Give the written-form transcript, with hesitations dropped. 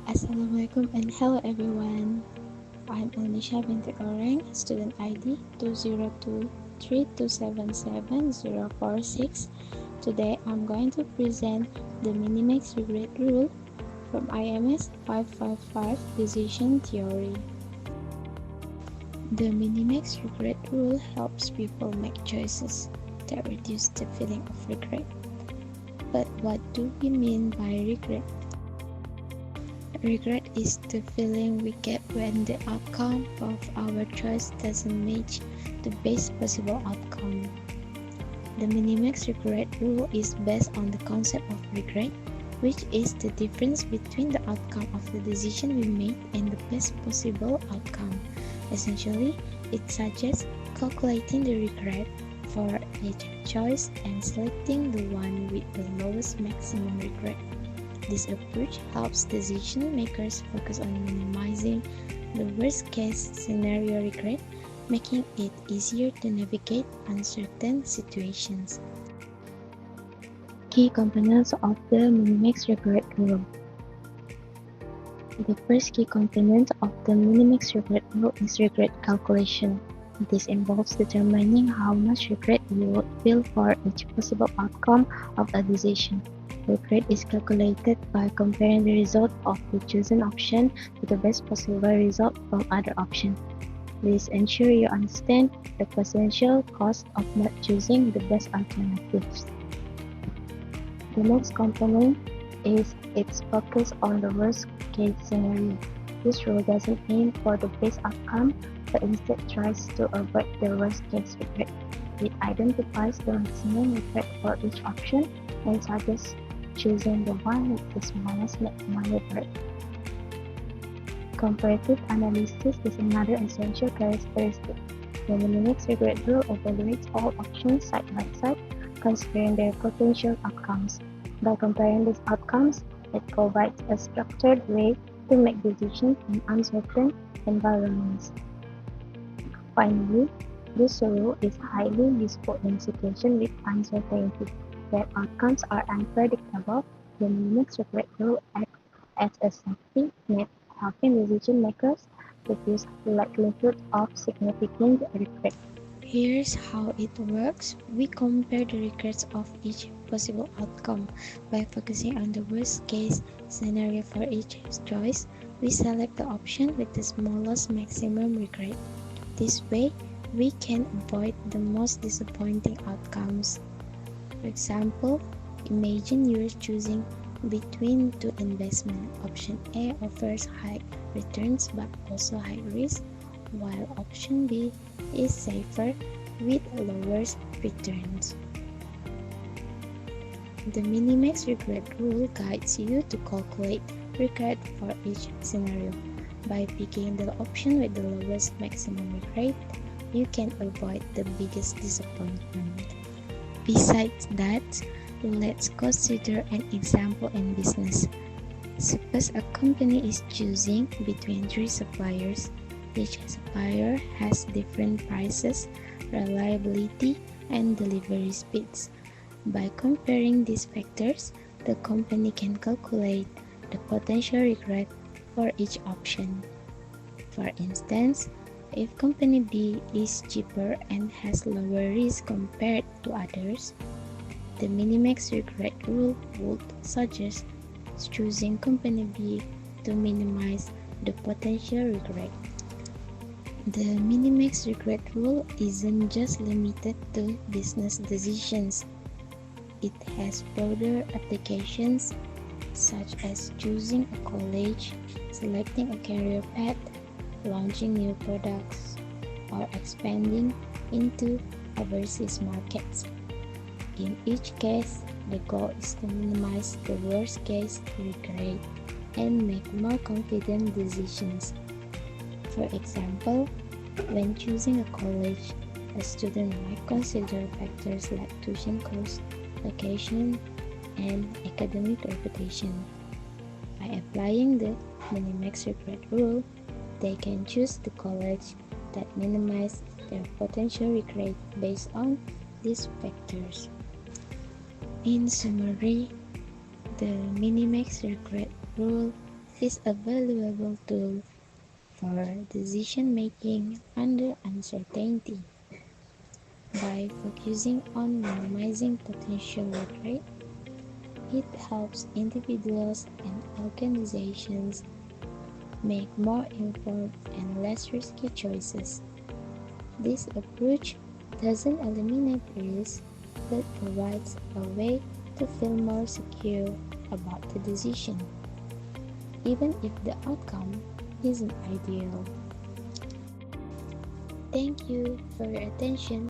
Assalamualaikum and hello everyone. I'm Alnisha binti Oreng, student ID 20232777046. Today I'm going to present the Minimax regret rule from IMS555 decision theory. The Minimax regret rule helps people make choices that reduce the feeling of regret. But what do we mean by regret? Regret is the feeling we get when the outcome of our choice doesn't match the best possible outcome. The Minimax regret rule is based on the concept of regret, which is the difference between the outcome of the decision we made and the best possible outcome. Essentially, it suggests calculating the regret for each choice and selecting the one with the lowest maximum regret. This approach helps decision makers focus on minimizing the worst-case scenario regret, making it easier to navigate uncertain situations. Key components of the Minimax regret rule. The first key component of the Minimax regret rule is regret calculation. This involves determining how much regret you would feel for each possible outcome of a decision. Regret is calculated by comparing the result of the chosen option to the best possible result from other options. Please ensure you understand the potential cost of not choosing the best alternatives. The next component is its focus on the worst case scenario. This rule doesn't aim for the best outcome, but instead tries to avoid the worst case regret. It identifies the maximum regret for each option and suggests choosing the one with the smallest maximum regret. Comparative analysis is another essential characteristic. The Minimax regret rule evaluates all options side by side, considering their potential outcomes. By comparing these outcomes, it provides a structured way to make decisions in uncertain environments. Finally, this rule is highly useful in situations with uncertainty. Where outcomes are unpredictable, the Minimax regret rule acts as a safety net, helping decision makers reduce the likelihood of significant regret. Here's how it works. We compare the regrets of each possible outcome. By focusing on the worst case scenario for each choice, we select the option with the smallest maximum regret. This way, we can avoid the most disappointing outcomes. For example, imagine you're choosing between two investments. Option A offers high returns but also high risk, while option B is safer with lower returns. The Minimax regret rule guides you to calculate regret for each scenario. By picking the option with the lowest maximum regret, you can avoid the biggest disappointment. Besides that, let's consider an example in business. Suppose a company is choosing between three suppliers. Each supplier has different prices, reliability, and delivery speeds. By comparing these factors, the company can calculate the potential regret for each option. For instance, if company B is cheaper and has lower risk compared to others, the Minimax regret rule would suggest choosing company B to minimize the potential regret. The Minimax regret rule isn't just limited to business decisions. It has broader applications such as choosing a college, selecting a career path, launching new products, or expanding into overseas markets. In each case, the goal is to minimize the worst case regret and make more confident decisions. For example, when choosing a college, a student might consider factors like tuition cost, location, and academic reputation. By applying the Minimax regret rule, they can choose the college that minimize their potential regret based on these factors. In summary, the Minimax regret rule is a valuable tool for decision making under uncertainty. By focusing on minimizing potential regret, it helps individuals and organizations make more informed and less risky choices. This approach doesn't eliminate risk, but provides a way to feel more secure about the decision, even if the outcome isn't ideal. Thank you for your attention.